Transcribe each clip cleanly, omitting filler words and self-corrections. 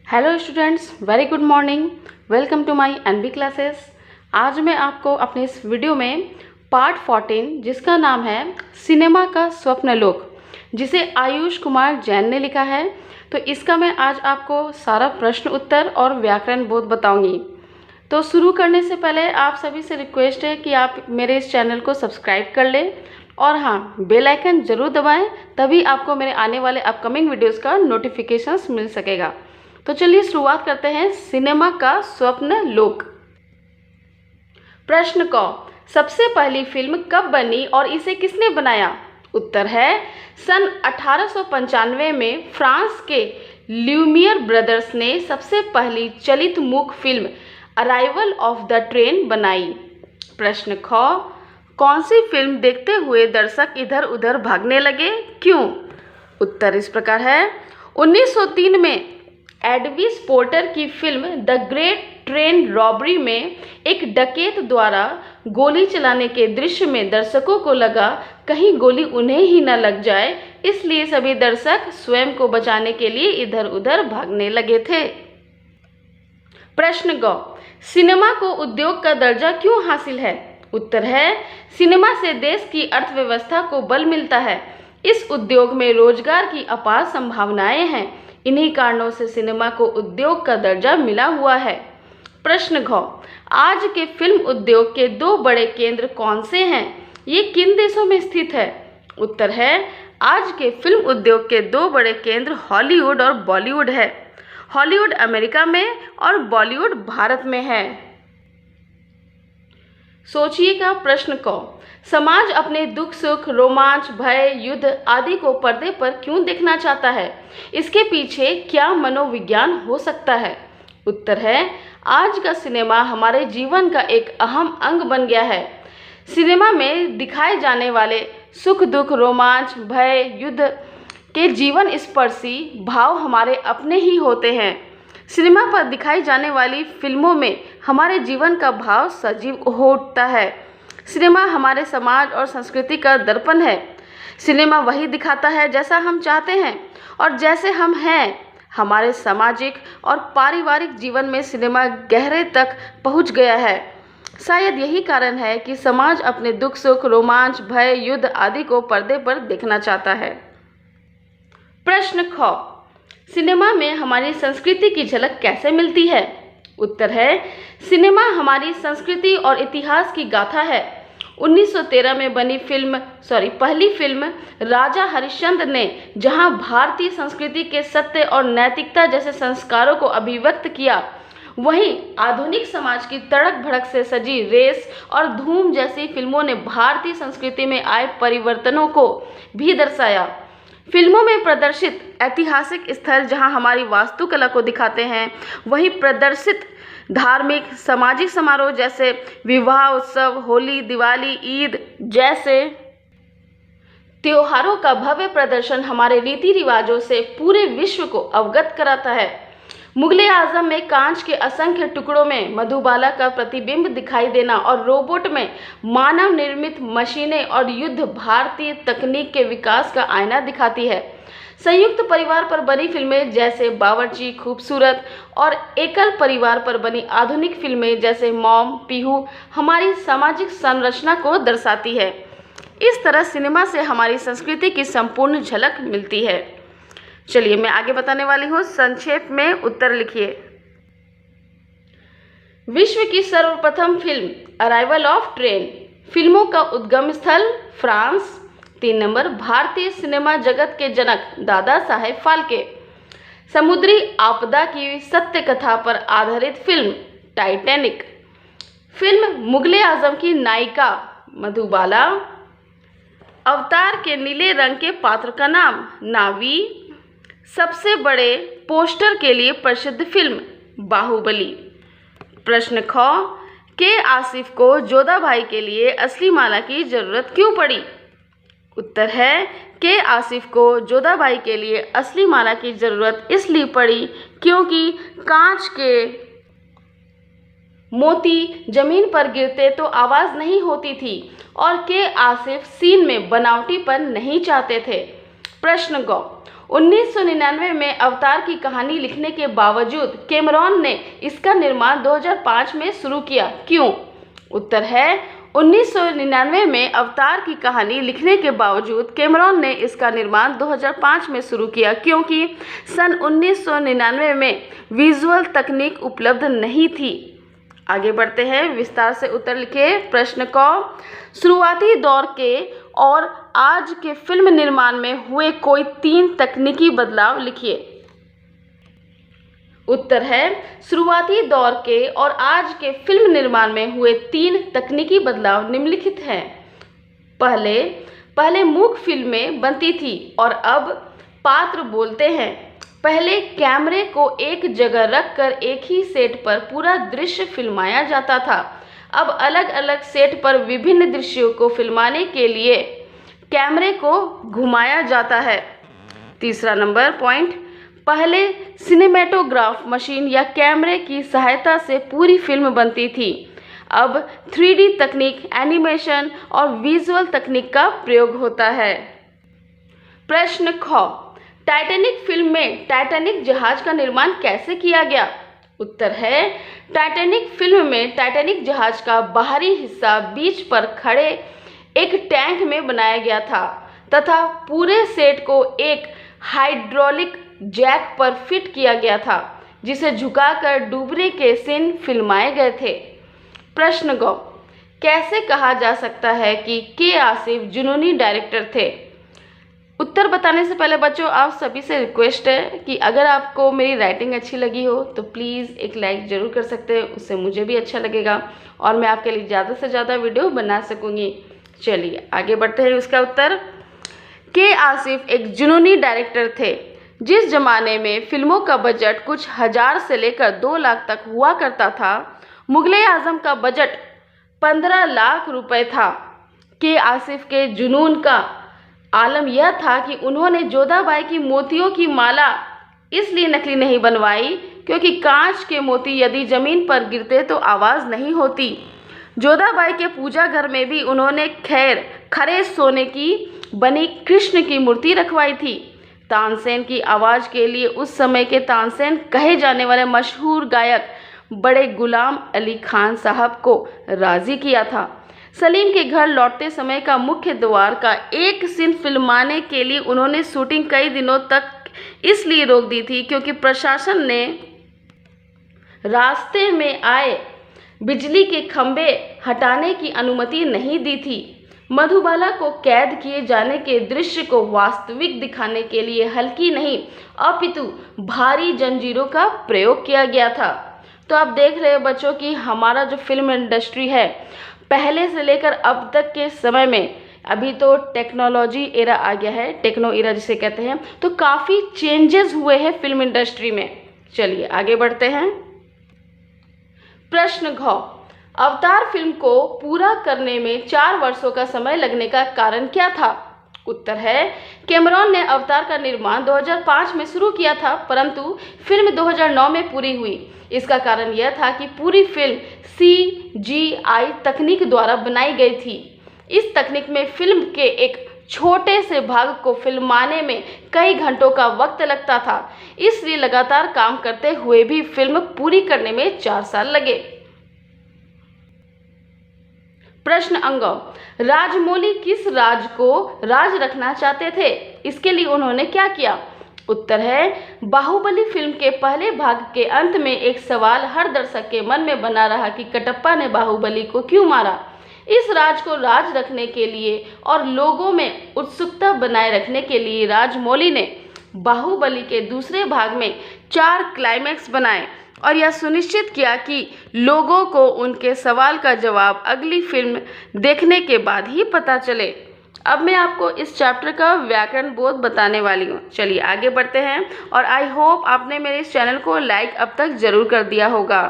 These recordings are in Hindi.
Hello students, very good morning. Welcome to my NB classes. आज मैं आपको अपने इस वीडियो में पार्ट 14 जिसका नाम है सिनेमा का स्वप्न लोक, जिसे आयुष कुमार जैन ने लिखा है, तो इसका मैं आज आपको सारा प्रश्न उत्तर और व्याकरण बोध बताऊंगी। तो शुरू करने से पहले आप सभी से रिक्वेस्ट है कि आप मेरे इस चैनल को सब्सक्राइब कर लें और हाँ, बेल आइकन ज़रूर दबाएं, तभी आपको मेरे आने वाले अपकमिंग वीडियोज़ का नोटिफिकेशंस मिल सकेगा। तो चलिए शुरुआत करते हैं सिनेमा का स्वप्न लोक। प्रश्न क, सबसे पहली फिल्म कब बनी और इसे किसने बनाया? उत्तर है सन 1895 में फ्रांस के ल्यूमियर ब्रदर्स ने सबसे पहली चलित मूक film arrival of the train बनाई। प्रश्न ख, कौन सी फिल्म देखते हुए दर्शक इधर उधर भागने लगे, क्यों? उत्तर इस प्रकार है। 1903 में एडविस पोर्टर की film the great train robbery में एक डकैत द्वारा गोली चलाने के दृश्य में दर्शकों को लगा कहीं गोली उन्हें ही न लग जाए, इसलिए सभी दर्शक स्वयं को बचाने के लिए इधर उधर भागने लगे थे। प्रश्न ग, सिनेमा को उद्योग का दर्जा क्यों हासिल है? उत्तर है सिनेमा से देश की अर्थव्यवस्था को बल मिलता है। इस उद्योग में रोजगार की अपार संभावनाएं हैं। इन्हीं कारणों से सिनेमा को उद्योग का दर्जा मिला हुआ है। प्रश्न घ, आज के फिल्म उद्योग के दो बड़े केंद्र कौन से हैं? ये किन देशों में स्थित है? उत्तर है आज के फिल्म उद्योग के दो बड़े केंद्र हॉलीवुड और बॉलीवुड है। हॉलीवुड अमेरिका में और बॉलीवुड भारत में है। सोचिएगा। प्रश्न क, समाज अपने दुख सुख, रोमांच, भय, युद्ध आदि को पर्दे पर क्यों देखना चाहता है? इसके पीछे क्या मनोविज्ञान हो सकता है? उत्तर है आज का सिनेमा हमारे जीवन का एक अहम अंग बन गया है। सिनेमा में दिखाए जाने वाले सुख दुख, रोमांच, भय, युद्ध के जीवन स्पर्शी भाव हमारे अपने ही होते हैं। सिनेमा पर दिखाई जाने वाली फिल्मों में हमारे जीवन का भाव सजीव हो उठता है। सिनेमा हमारे समाज और संस्कृति का दर्पण है। सिनेमा वही दिखाता है जैसा हम चाहते हैं और जैसे हम हैं। हमारे सामाजिक और पारिवारिक जीवन में सिनेमा गहरे तक पहुंच गया है। शायद यही कारण है कि समाज अपने दुख सुख, रोमांच, भय, युद्ध आदि को पर्दे पर देखना चाहता है। प्रश्न ख, सिनेमा में हमारी संस्कृति की झलक कैसे मिलती है? उत्तर है सिनेमा हमारी संस्कृति और इतिहास की गाथा है। 1913 में बनी पहली फिल्म राजा हरिश्चंद्र ने जहां भारतीय संस्कृति के सत्य और नैतिकता जैसे संस्कारों को अभिव्यक्त किया, वहीं आधुनिक समाज की तड़क भड़क से सजी रेस और धूम जैसी फिल्मों ने भारतीय संस्कृति में आए परिवर्तनों को भी दर्शाया। फिल्मों में प्रदर्शित ऐतिहासिक स्थल जहां हमारी वास्तुकला को दिखाते हैं, वहीं प्रदर्शित धार्मिक सामाजिक समारोह जैसे विवाह उत्सव, होली, दिवाली, ईद जैसे त्योहारों का भव्य प्रदर्शन हमारे रीति रिवाजों से पूरे विश्व को अवगत कराता है। मुगले आजम में कांच के असंख्य टुकड़ों में मधुबाला का प्रतिबिंब दिखाई देना और रोबोट में मानव निर्मित मशीनें और युद्ध भारतीय तकनीक के विकास का आईना दिखाती है। संयुक्त परिवार पर बनी फिल्में जैसे बावर्ची, खूबसूरत और एकल परिवार पर बनी आधुनिक फिल्में जैसे मॉम, पीहू हमारी सामाजिक संरचना को दर्शाती है। इस तरह सिनेमा से हमारी संस्कृति की संपूर्ण झलक मिलती है। चलिए मैं आगे बताने वाली हूँ। संक्षेप में उत्तर लिखिए। विश्व की सर्वप्रथम फिल्म अराइवल ऑफ ट्रेन। फिल्मों का उद्गम स्थल फ्रांस। 3 नंबर, भारतीय सिनेमा जगत के जनक दादा साहेब फाल्के। समुद्री आपदा की सत्य कथा पर आधारित फिल्म टाइटैनिक। फिल्म मुगले आजम की नायिका मधुबाला। अवतार के नीले रंग के पात्र का नाम नावी। सबसे बड़े पोस्टर के लिए प्रसिद्ध फिल्म बाहुबली। प्रश्न ख, के आसिफ को जोधा भाई के लिए असली माला की जरूरत क्यों पड़ी? उत्तर है के आसिफ को जोधा भाई के लिए असली माला की जरूरत इसलिए पड़ी क्योंकि कांच के मोती जमीन पर गिरते तो आवाज नहीं होती थी और के आसिफ सीन में बनावटीपन नहीं चाहते थे। प्रश्न ग, 1999 में अवतार की कहानी लिखने के बावजूद कैमरॉन ने इसका निर्माण 2005 में शुरू किया, क्यों? उत्तर है 1999 में अवतार की कहानी लिखने के बावजूद कैमरॉन ने इसका निर्माण 2005 में शुरू किया, क्योंकि सन 1999 में विजुअल तकनीक उपलब्ध नहीं थी। आगे बढ़ते हैं, विस्तार से उत्तर लिखिए। प्रश्न क, शुरुआती दौर के और आज के फिल्म निर्माण में हुए कोई 3 तकनीकी बदलाव लिखिए। उत्तर है शुरुआती दौर के और आज के फिल्म निर्माण में हुए 3 तकनीकी बदलाव निम्नलिखित हैं। पहले मूक फिल्में बनती थी और अब पात्र बोलते हैं। पहले कैमरे को एक जगह रखकर एक ही सेट पर पूरा दृश्य फिल्माया जाता था। अब अलग अलग सेट पर विभिन्न दृश्यों को फिल्माने के लिए कैमरे को घुमाया जाता है। तीसरा नंबर पॉइंट, पहले सिनेमेटोग्राफ मशीन या कैमरे की सहायता से पूरी फिल्म बनती थी। अब 3D तकनीक, एनिमेशन और विजुअल तकनीक का प्रयोग होता है। प्रश्न ख, टाइटैनिक फिल्म में टाइटैनिक जहाज का निर्माण कैसे किया गया? उत्तर है टाइटैनिक फिल्म में टाइटैनिक जहाज का बाहरी हिस्सा बीच पर खड़े एक टैंक में बनाया गया था तथा पूरे सेट को एक हाइड्रोलिक जैक पर फिट किया गया था, जिसे झुकाकर डूबने के सीन फिल्माए गए थे। प्रश्न ग, कैसे कहा जा सकता है कि के आसिफ जुनूनी डायरेक्टर थे? उत्तर बताने से पहले बच्चों, आप सभी से रिक्वेस्ट है कि अगर आपको मेरी राइटिंग अच्छी लगी हो तो प्लीज़ एक लाइक ज़रूर कर सकते हैं, उससे मुझे भी अच्छा लगेगा और मैं आपके लिए ज़्यादा से ज़्यादा वीडियो बना सकूँगी। चलिए आगे बढ़ते हैं। उसका उत्तर, के आसिफ एक जुनूनी डायरेक्टर थे। जिस जमाने में फिल्मों का बजट कुछ हज़ार से लेकर 2 लाख तक हुआ करता था, मुगले आजम का बजट 15 लाख रुपए था। के आसिफ के जुनून का आलम यह था कि उन्होंने जोधाबाई की मोतियों की माला इसलिए नकली नहीं बनवाई क्योंकि कांच के मोती यदि जमीन पर गिरते तो आवाज़ नहीं होती। जोधाबाई के पूजा घर में भी उन्होंने खरे सोने की बनी कृष्ण की मूर्ति रखवाई थी। तानसेन की आवाज़ के लिए उस समय के तानसेन कहे जाने वाले मशहूर गायक बड़े गुलाम अली खान साहब को राज़ी किया था। सलीम के घर लौटते समय का मुख्य द्वार का एक सीन फिल्माने के लिए उन्होंने शूटिंग कई दिनों तक इसलिए रोक दी थी क्योंकि प्रशासन ने रास्ते में आए बिजली के खंभे हटाने की अनुमति नहीं दी थी। मधुबाला को कैद किए जाने के दृश्य को वास्तविक दिखाने के लिए हल्की नहीं अपितु भारी जंजीरों का प्रयोग किया गया था। तो आप देख रहे हो बच्चों कि हमारा जो फिल्म इंडस्ट्री है पहले से लेकर अब तक के समय में, अभी तो टेक्नोलॉजी एरा आ गया है, टेक्नो एरा जिसे कहते हैं, तो काफ़ी चेंजेस हुए हैं फिल्म इंडस्ट्री में। चलिए आगे बढ़ते हैं। प्रश्न घ, अवतार फिल्म को पूरा करने में 4 वर्षों का समय लगने का कारण क्या था? उत्तर है कैमरॉन ने अवतार का निर्माण 2005 में शुरू किया था, परंतु फिल्म 2009 में पूरी हुई। इसका कारण यह था कि पूरी फिल्म CGI तकनीक द्वारा बनाई गई थी। इस तकनीक में फिल्म के एक छोटे से भाग को फिल्माने में कई घंटों का वक्त लगता था, इसलिए लगातार काम करते हुए भी फिल्म पूरी करने में 4 साल लगे। प्रश्न अंग, राजमौली किस राज को राज रखना चाहते थे? इसके लिए उन्होंने क्या किया? उत्तर है बाहुबली फिल्म के पहले भाग के अंत में एक सवाल हर दर्शक के मन में बना रहा कि कटप्पा ने बाहुबली को क्यों मारा। इस राज को राज रखने के लिए और लोगों में उत्सुकता बनाए रखने के लिए राजमौली ने बाहुबली के दूसरे भाग में 4 क्लाइमैक्स बनाए और यह सुनिश्चित किया कि लोगों को उनके सवाल का जवाब अगली फिल्म देखने के बाद ही पता चले। अब मैं आपको इस चैप्टर का व्याकरण बोध बताने वाली हूँ। चलिए आगे बढ़ते हैं और आई होप आपने मेरे इस चैनल को लाइक अब तक ज़रूर कर दिया होगा।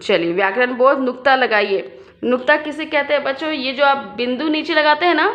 चलिए व्याकरण बोध, नुक्ता लगाइए। नुक्ता किसे कहते हैं बच्चों? ये जो आप बिंदु नीचे लगाते हैं ना,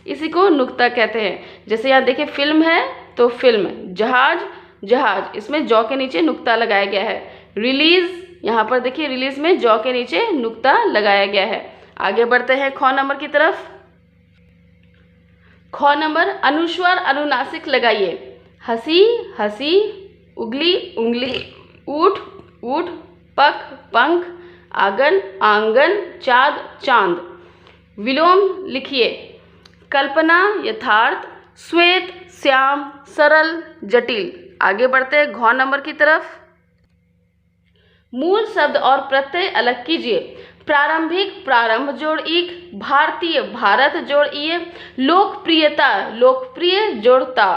इसी को नुक्ता कहते हैं। जैसे यहाँ देखिए फिल्म है तो फिल्म, जहाज जहाज, इसमें जौ के नीचे नुक्ता लगाया गया है। रिलीज, यहाँ पर देखिए रिलीज में जौ के नीचे नुक्ता लगाया गया है। आगे बढ़ते हैं ख नंबर की तरफ। ख नंबर, अनुस्वार अनुनासिक लगाइए। हंसी हंसी, उगली उंगली, ऊठ ऊठ, पख पंख, आंगन आंगन, चाँद चांद। विलोम लिखिए। कल्पना यथार्थ, श्वेत श्याम, सरल जटिल। आगे बढ़ते हैं घ नंबर की तरफ। मूल शब्द और प्रत्यय अलग कीजिए। प्रारंभिक प्रारंभ जोड़ इक, भारतीय भारत जोड़ इय, लोकप्रियता लोकप्रिय जोड़ता।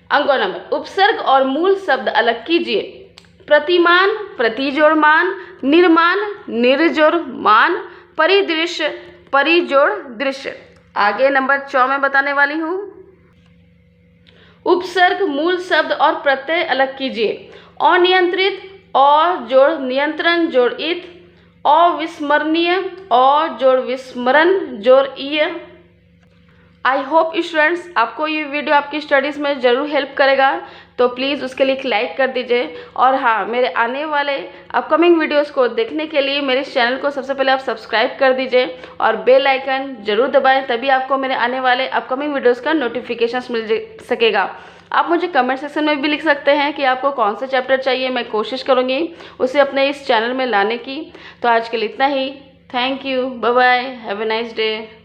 अंगों नंबर। उपसर्ग और मूल शब्द अलग कीजिए। प्रतिमान प्रति जोड़ मान, निर्माण निर्जोड़ मान, परिदृश्य परिजोड़ दृश्य। आगे नंबर 4 में बताने वाली हूँ। उपसर्ग मूल शब्द और प्रत्यय अलग कीजिए। अनियंत्रित अ जोड़ नियंत्रण जोड़ इत, अविस्मरणीय अ जोड़ विस्मरण जोड़ इय। आई होप स्टूडेंट्स आपको ये वीडियो आपकी स्टडीज़ में ज़रूर हेल्प करेगा, तो प्लीज़ उसके लिए एक लाइक कर दीजिए। और हाँ, मेरे आने वाले अपकमिंग वीडियोस को देखने के लिए मेरे चैनल को सबसे पहले आप सब्सक्राइब कर दीजिए और बेल आइकन ज़रूर दबाएं, तभी आपको मेरे आने वाले अपकमिंग वीडियोस का नोटिफिकेशंस मिल सकेगा। आप मुझे कमेंट सेक्शन में भी लिख सकते हैं कि आपको कौन सा चैप्टर चाहिए, मैं कोशिश करूँगी उसे अपने इस चैनल में लाने की। तो आज के लिए इतना ही। Thank you, bye bye, have a nice day.